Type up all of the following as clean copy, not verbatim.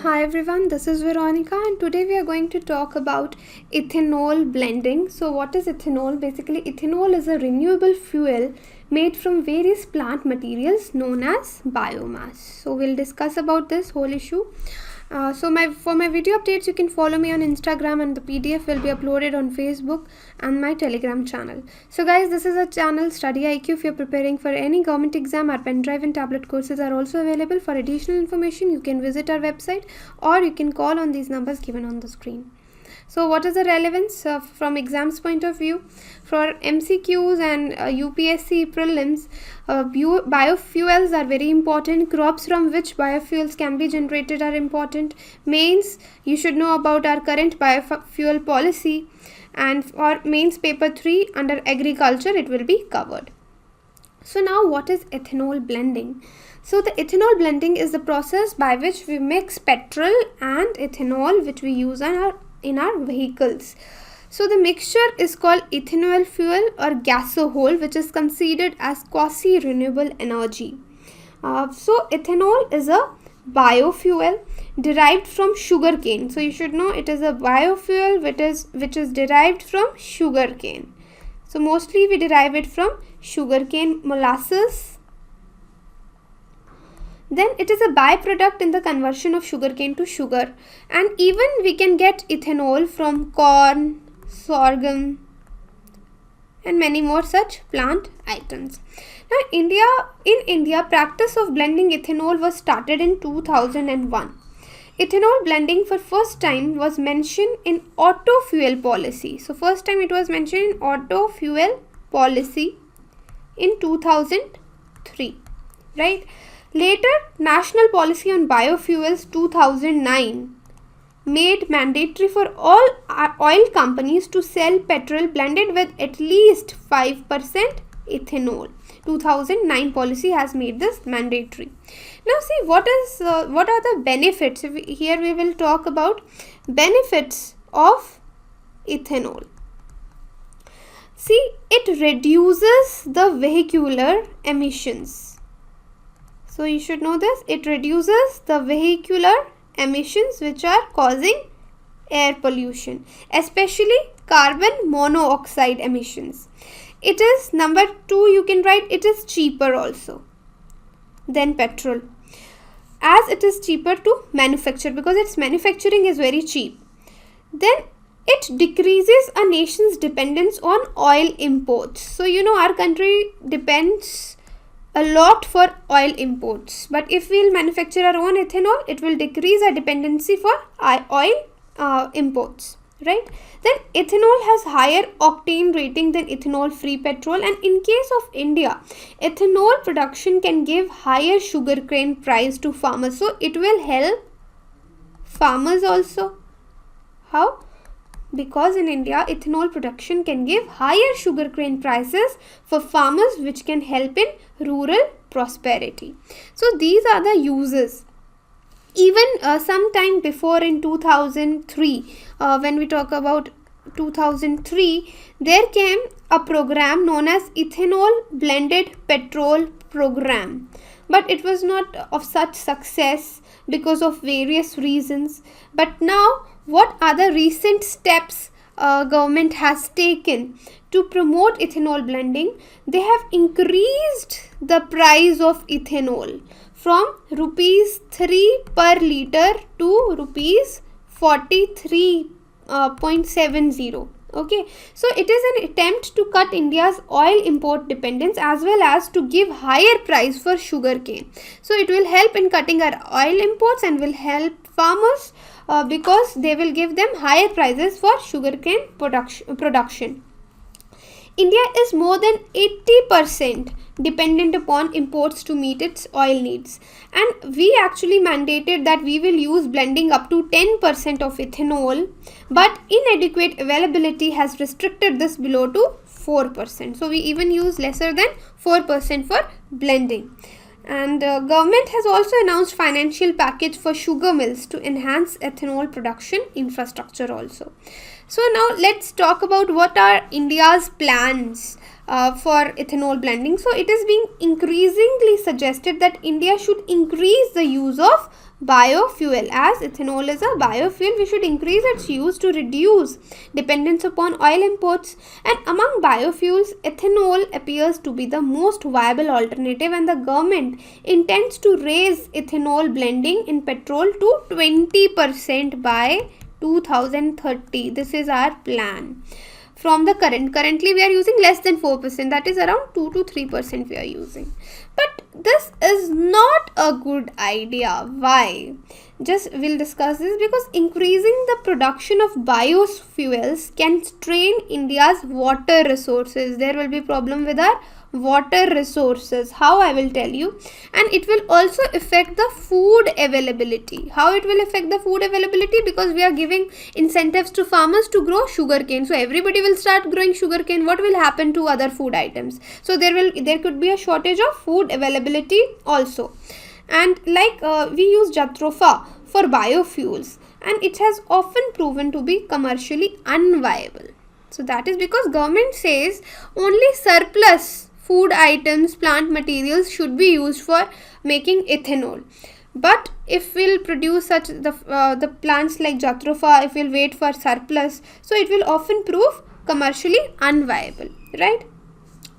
Hi everyone, this is Veronica and today we are going to talk about ethanol blending. So what is ethanol? Basically, ethanol is a renewable fuel made from various plant materials known as biomass. So we'll discuss about this whole issue. For my video updates, you can follow me on Instagram and the PDF will be uploaded on Facebook and my Telegram channel. So guys, this is a channel StudyIQ. If you're preparing for any government exam, our pen drive and tablet courses are also available. For additional information, you can visit our website or you can call on these numbers given on the screen. So what is the relevance from exams point of view? For MCQs and UPSC Prelims, biofuels are very important. Crops from which biofuels can be generated are important. Mains, you should know about our current biofuel policy. And for mains paper 3 under agriculture, it will be covered. So now what is ethanol blending? So the ethanol blending is the process by which we mix petrol and ethanol which we use in our vehicles. So the mixture is called ethanol fuel or gasohol, which is considered as quasi-renewable energy. So ethanol is a biofuel derived from sugarcane. So you should know it is a biofuel which is derived from sugarcane. So mostly we derive it from sugarcane molasses. Then it is a byproduct in the conversion of sugarcane to sugar, and even we can get ethanol from corn, sorghum and many more such plant items. Now in India, practice of blending ethanol was started in 2001. Ethanol blending for first time was mentioned in Auto Fuel Policy. So first time it was mentioned in Auto Fuel Policy in 2003, right? Later, National Policy on Biofuels 2009 made mandatory for all oil companies to sell petrol blended with at least 5% ethanol. 2009 policy has made this mandatory. Now see what are the benefits. Here we will talk about benefits of ethanol. See, it reduces the vehicular emissions. So you should know this. It reduces the vehicular emissions which are causing air pollution, especially carbon monoxide emissions. It is number 2, you can write it is cheaper also than petrol, as it is cheaper to manufacture because its manufacturing is very cheap. Then it decreases a nation's dependence on oil imports. So you know our country depends a lot for oil imports, but if we'll manufacture our own ethanol, it will decrease our dependency for oil imports, right? Then ethanol has higher octane rating than ethanol free petrol, and in case of India, ethanol production can give higher sugarcane price to farmers, so it will help farmers also. How? Because in India, ethanol production can give higher sugarcane prices for farmers, which can help in rural prosperity. So these are the uses. Even sometime before in 2003, when we talk about 2003, there came a program known as Ethanol Blended Petrol Program. But it was not of such success because of various reasons. But now, what are the recent steps government has taken to promote ethanol blending? They have increased the price of ethanol from rupees 3 per liter to rupees 43.70. Okay, so it is an attempt to cut India's oil import dependence as well as to give higher price for sugarcane. So it will help in cutting our oil imports and will help farmers because they will give them higher prices for sugarcane production. India is more than 80% dependent upon imports to meet its oil needs, and we actually mandated that we will use blending up to 10% of ethanol, but inadequate availability has restricted this below to 4%. So we even use lesser than 4% for blending. And government has also announced financial package for sugar mills to enhance ethanol production infrastructure also. So now let's talk about what are India's plans for ethanol blending. So it is being increasingly suggested that India should increase the use of biofuel. As ethanol is a biofuel, we should increase its use to reduce dependence upon oil imports. And among biofuels, ethanol appears to be the most viable alternative, and the government intends to raise ethanol blending in petrol to 20% by 2030. This is our plan. From the currently we are using less than 4%, that is around 2 to 3% we are using. But this is not a good idea. Why? Just we'll discuss this, because increasing the production of biofuels can strain India's water resources. There will be problem with our water resources. How? I will tell you. And it will also affect the food availability. How it will affect the food availability? Because we are giving incentives to farmers to grow sugarcane. So everybody will start growing sugarcane. What will happen to other food items? So there could be a shortage of food availability also. And like we use jatropha for biofuels, and it has often proven to be commercially unviable. So that is because government says only surplus food items, plant materials should be used for making ethanol. But if we'll produce such the plants like jatropha, if we'll wait for surplus, so it will often prove commercially unviable, right?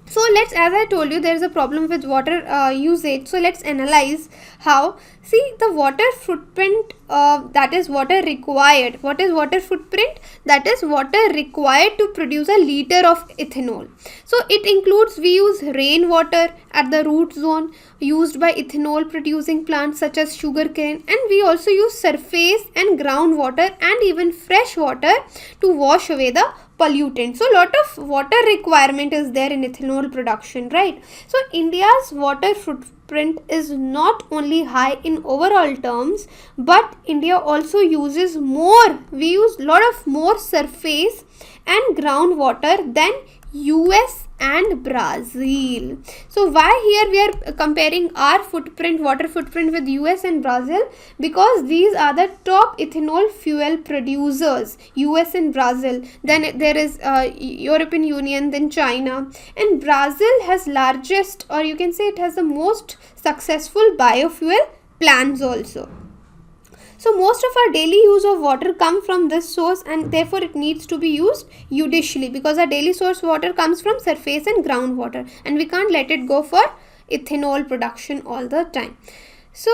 So let's, as I told you, there is a problem with water usage. So let's analyze how. See, the water footprint, that is water required. What is water footprint? That is water required to produce a liter of ethanol. So it includes, we use rainwater at the root zone used by ethanol producing plants such as sugarcane, and we also use surface and groundwater and even fresh water to wash away the pollutant. So lot of water requirement is there in ethanol production, right? So India's water footprint is not only high in overall terms, but India also uses more. We use lot of more surface and groundwater than US and Brazil. So why here we are comparing our footprint, water footprint, with US and Brazil? Because these are the top ethanol fuel producers, US and Brazil. Then there is European Union, then China, and Brazil has largest, or you can say it has the most successful biofuel plants also. So most of our daily use of water come from this source, and therefore it needs to be used judiciously, because our daily source water comes from surface and groundwater, and we can't let it go for ethanol production all the time. So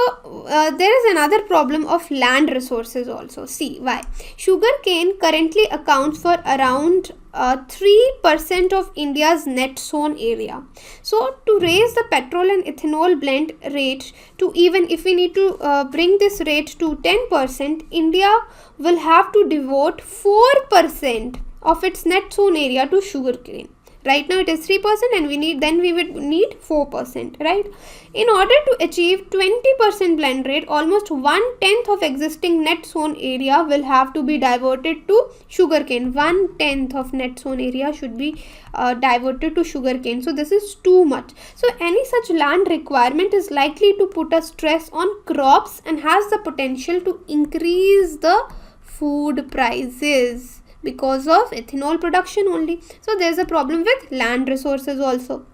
there is another problem of land resources also. See why. Sugarcane currently accounts for around 3% of India's net sown area. So to raise the petrol and ethanol blend rate to, even if we need to bring this rate to 10%, India will have to devote 4% of its net sown area to sugarcane. Right now it is 3%, and we would need 4%, right? In order to achieve 20% blend rate, almost 1/10 of existing net sown area will have to be diverted to sugarcane. 1/10 of net sown area should be diverted to sugarcane. So this is too much. So any such land requirement is likely to put a stress on crops and has the potential to increase the food prices because of ethanol production only. So there's a problem with land resources also.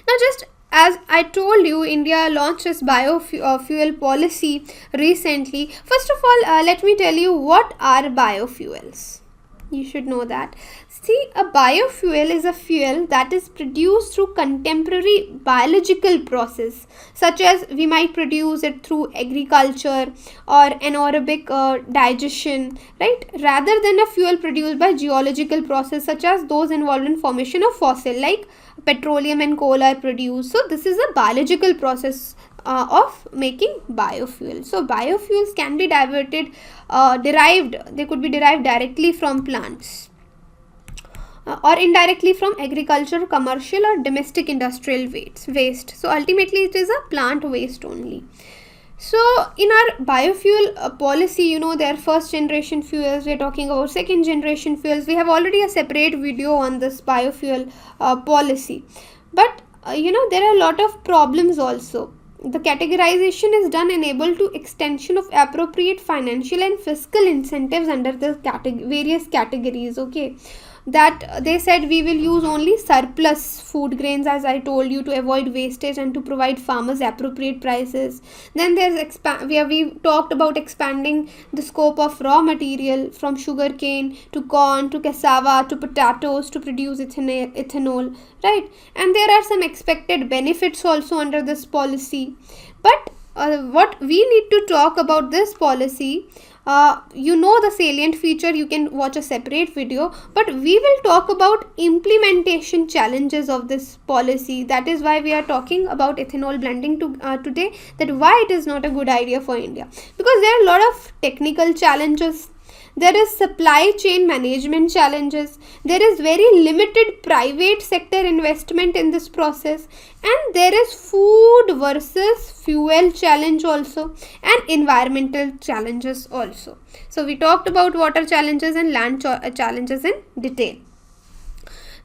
Now, just as I told you, India launched its biofuel policy recently. First of all, let me tell you what are biofuels. You should know that. See, a biofuel is a fuel that is produced through contemporary biological process, such as we might produce it through agriculture or anaerobic digestion, right? Rather than a fuel produced by geological process, such as those involved in formation of fossil, like petroleum and coal are produced. So this is a biological process of making biofuel. So biofuels can be they could be derived directly from plants or indirectly from agriculture, commercial or domestic industrial waste. So ultimately it is a plant waste only. So in our biofuel policy, there are first generation fuels, we are talking about second generation fuels. We have already a separate video on this biofuel policy. But there are a lot of problems also. The categorization is done enable to extension of appropriate financial and fiscal incentives under the various categories, okay. that they said we will use only surplus food grains, as I told you, to avoid wastage and to provide farmers appropriate prices. Then there's we talked about expanding the scope of raw material from sugarcane to corn to cassava to potatoes to produce ethanol, right? And there are some expected benefits also under this policy. But what we need to talk about this policy, you know the salient feature, you can watch a separate video, but we will talk about implementation challenges of this policy. That is why we are talking about ethanol blending today, that why it is not a good idea for India, because there are a lot of technical challenges. There is supply chain management challenges. There is very limited private sector investment in this process. And there is food versus fuel challenge also, and environmental challenges also. So we talked about water challenges and land challenges in detail.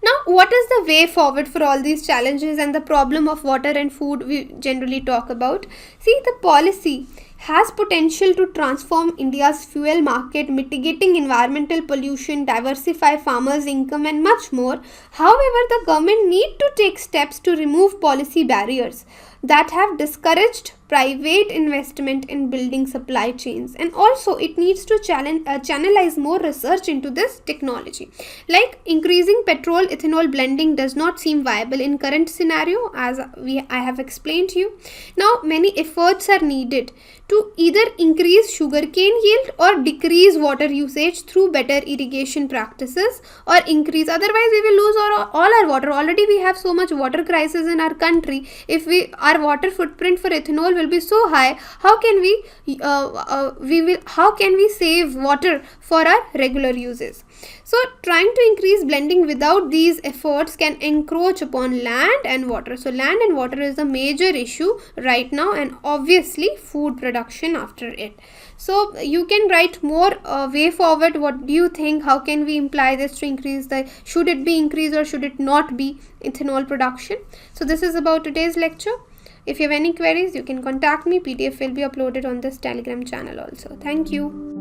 Now, what is the way forward for all these challenges and the problem of water and food we generally talk about? See, the policy has potential to transform India's fuel market, mitigating environmental pollution, diversify farmers' income and much more. However, the government need to take steps to remove policy barriers that have discouraged private investment in building supply chains, and also it needs to channelize more research into this technology. Like increasing petrol ethanol blending does not seem viable in current scenario, as I have explained to you. Now many efforts are needed to either increase sugarcane yield or decrease water usage through better irrigation practices, or increase, otherwise we will lose all our water. Already we have so much water crisis in our country. If our water footprint for ethanol will be so high, how can we save water for our regular uses? So trying to increase blending without these efforts can encroach upon land and water. So land and water is a major issue right now, and obviously food production after it. So you can write more way forward. What do you think? How can we imply this to increase should it be increased or should it not be ethanol production? So this is about today's lecture. If you have any queries, you can contact me. PDF will be uploaded on this Telegram channel also. Thank you.